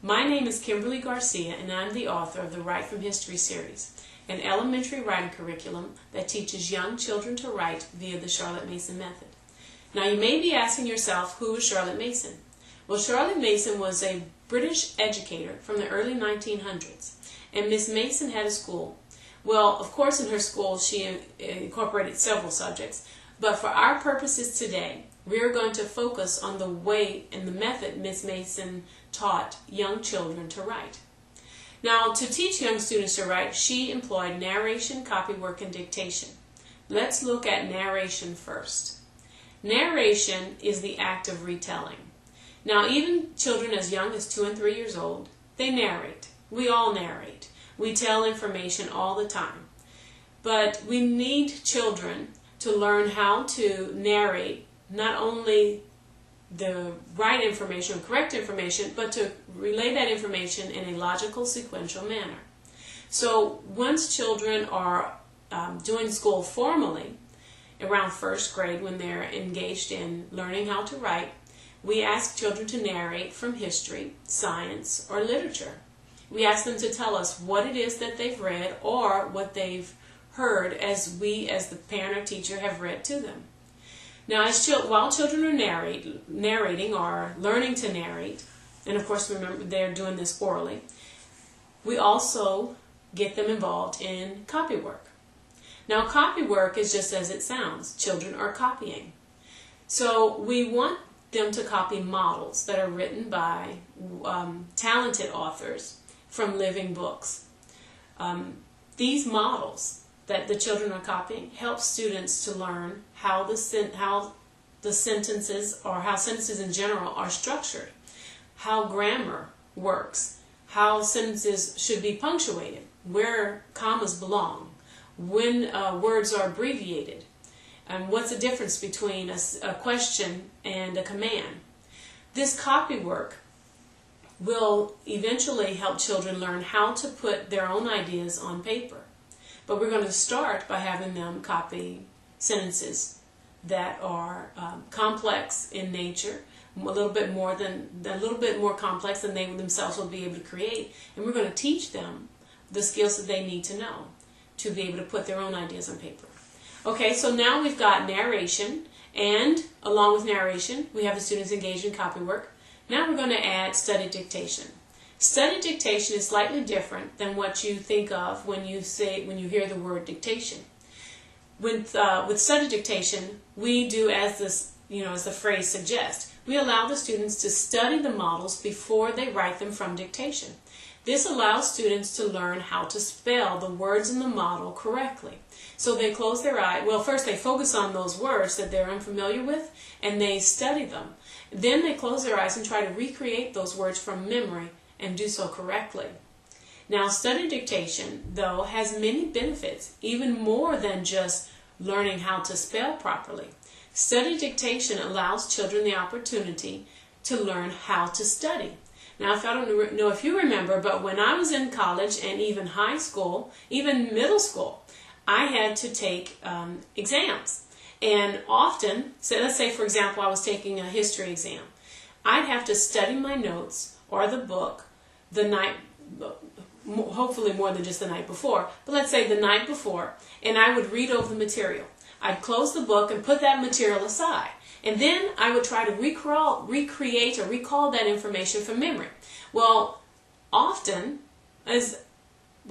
My name is Kimberly Garcia, and I'm the author of the Write from History series, an elementary writing curriculum that teaches young children to write via the Charlotte Mason method. Now, you may be asking yourself, who was Charlotte Mason? Well, Charlotte Mason was a British educator from the early 1900s, and Miss Mason had a school. Well, of course, in her school, she incorporated several subjects, but for our purposes today, we are going to focus on the way and the method Miss Mason taught young children to write. Now, to teach young students to write, she employed narration, copywork, and dictation. Let's look at narration first. Narration is the act of retelling. Now, even children as young as 2 and 3 years old, they narrate. We all narrate. We tell information all the time. But we need children to learn how to narrate not only the right information, correct information, but to relay that information in a logical, sequential manner. So once children are doing school formally, around first grade when they're engaged in learning how to write, we ask children to narrate from history, science, or literature. We ask them to tell us what it is that they've read or what they've heard as we, as the parent or teacher, have read to them. Now, while children are narrating or learning to narrate, and of course remember they're doing this orally, we also get them involved in copywork. Now, copywork is just as it sounds. Children are copying. So we want them to copy models that are written by talented authors from living books. These models that the children are copying help students to learn how the sentences, or how sentences in general are structured, how grammar works, how sentences should be punctuated, where commas belong, when words are abbreviated, and what's the difference between a question and a command. This copywork will eventually help children learn how to put their own ideas on paper. But we're going to start by having them copy sentences that are complex in nature, a little bit more complex than they themselves will be able to create. And we're going to teach them the skills that they need to know to be able to put their own ideas on paper. Okay, so now we've got narration, and along with narration, we have the students engaged in copywork. Now we're going to add study dictation. Study dictation is slightly different than what you think of when you hear the word dictation. With study dictation, we do as the phrase suggests. We allow the students to study the models before they write them from dictation. This allows students to learn how to spell the words in the model correctly. So they close their eye. Well, first they focus on those words that they're unfamiliar with, and they study them. Then they close their eyes and try to recreate those words from memory and do so correctly. Now, study dictation, though, has many benefits, even more than just learning how to spell properly. Study dictation allows children the opportunity to learn how to study. Now, I don't know if you remember, but when I was in college and even high school, even middle school, I had to take exams. And often, so let's say, for example, I was taking a history exam. I'd have to study my notes or the book the night, hopefully more than just the night before, but let's say the night before, and I would read over the material. I'd close the book and put that material aside. And then I would try to recreate or recall that information from memory. Well, often, as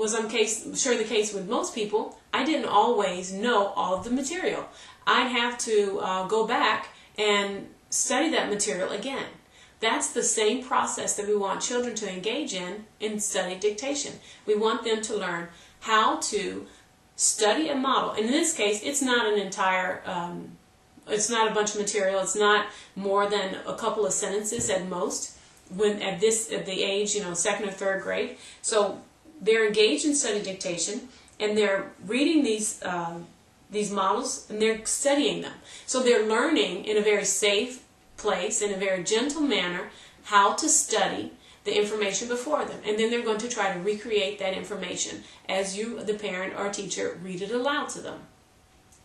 I'm sure the case with most people, I didn't always know all of the material. I'd have to go back and study that material again. That's the same process that we want children to engage in study dictation. We want them to learn how to study a model. And in this case, it's not an entire, it's not a bunch of material. It's not more than a couple of sentences at most when at the age, second or third grade. So they're engaged in study dictation, and they're reading these models, and they're studying them. So they're learning in a very safe place, in a very gentle manner, how to study the information before them. And then they're going to try to recreate that information as you, the parent or teacher, read it aloud to them.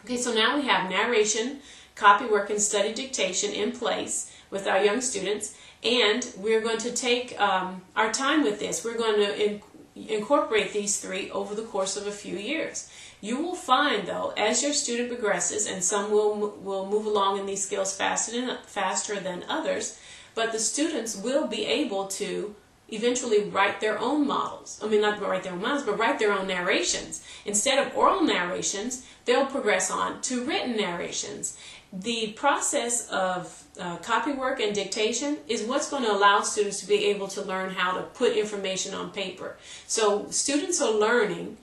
Okay, so now we have narration, copywork, and study dictation in place. with our young students, and we're going to take our time with this. We're going to incorporate these three over the course of a few years. You will find, though, as your student progresses, and some will move along in these skills faster than others, but the students will be able to eventually write their own models. I mean, not write their own models, but write their own narrations. Instead of oral narrations, they'll progress on to written narrations. The process of copywork and dictation is what's going to allow students to be able to learn how to put information on paper. So students are learning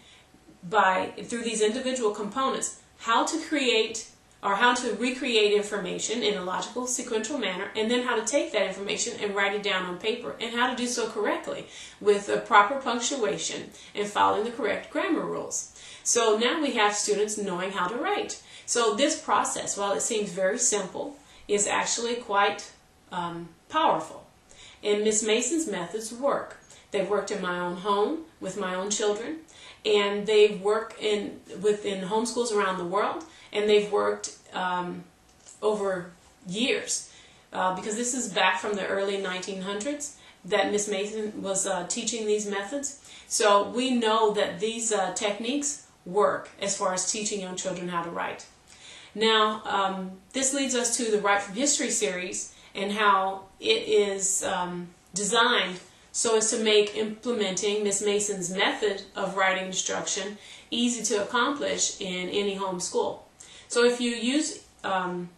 through these individual components how to create or how to recreate information in a logical, sequential manner, and then how to take that information and write it down on paper, and how to do so correctly with a proper punctuation and following the correct grammar rules. So now we have students knowing how to write. So this process, while it seems very simple, is actually quite powerful. And Miss Mason's methods work. They've worked in my own home with my own children, and they've worked within homeschools around the world, and they've worked over years because this is back from the early 1900s that Miss Mason was teaching these methods. So we know that these techniques work as far as teaching young children how to write. Now, this leads us to the Write from History series and how it is designed so as to make implementing Miss Mason's method of writing instruction easy to accomplish in any home school. So if you use, and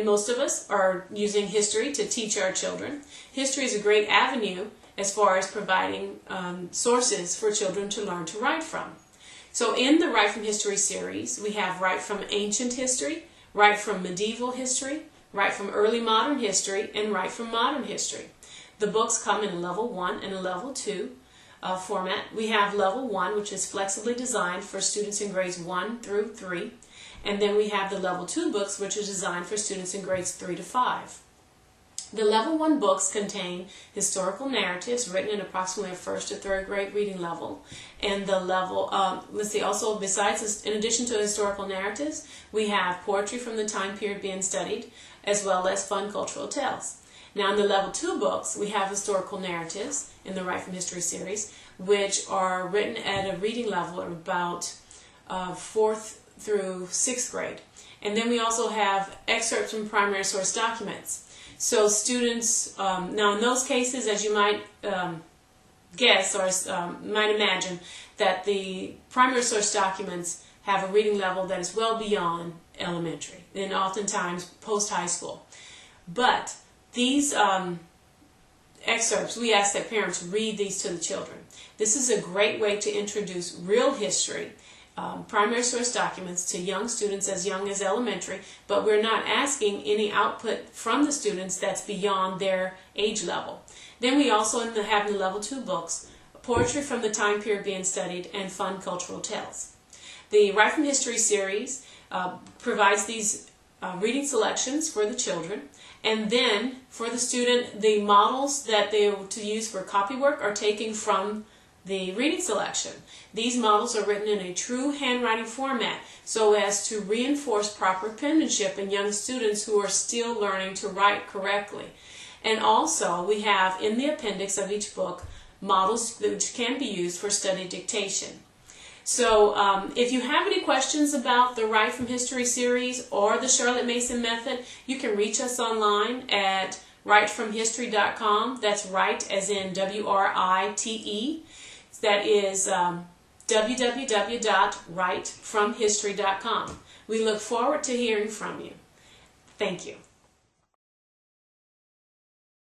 most of us are using history to teach our children, history is a great avenue as far as providing sources for children to learn to write from. So in the Write from History series, we have Write from Ancient History, Write from Medieval History, Write from Early Modern History, and Write from Modern History. The books come in a level 1 and a level 2 format. We have level 1, which is flexibly designed for students in grades 1 through 3. And then we have the level 2 books, which are designed for students in grades 3 to 5. The level 1 books contain historical narratives written in approximately a 1st to 3rd grade reading level. And the level, also besides this, in addition to historical narratives, we have poetry from the time period being studied, as well as fun cultural tales. Now in the level 2 books, we have historical narratives in the Write from History series, which are written at a reading level of about 4th through 6th grade. And then we also have excerpts from primary source documents. So students, now in those cases, as you might guess or might imagine, that the primary source documents have a reading level that is well beyond elementary and oftentimes post-high school. But these excerpts, we ask that parents read these to the children. This is a great way to introduce real history, primary source documents, to young students as young as elementary, but we're not asking any output from the students that's beyond their age level. Then we also have in the level 2 books poetry from the time period being studied and fun cultural tales. The Write from History series provides these reading selections for the children, and then for the student, the models that they are to use for copywork are taken from the reading selection. These models are written in a true handwriting format so as to reinforce proper penmanship in young students who are still learning to write correctly. And also we have in the appendix of each book models which can be used for study dictation. So if you have any questions about the Write from History series or the Charlotte Mason method, you can reach us online at writefromhistory.com. That's write as in W-R-I-T-E. That is www.writefromhistory.com. We look forward to hearing from you. Thank you.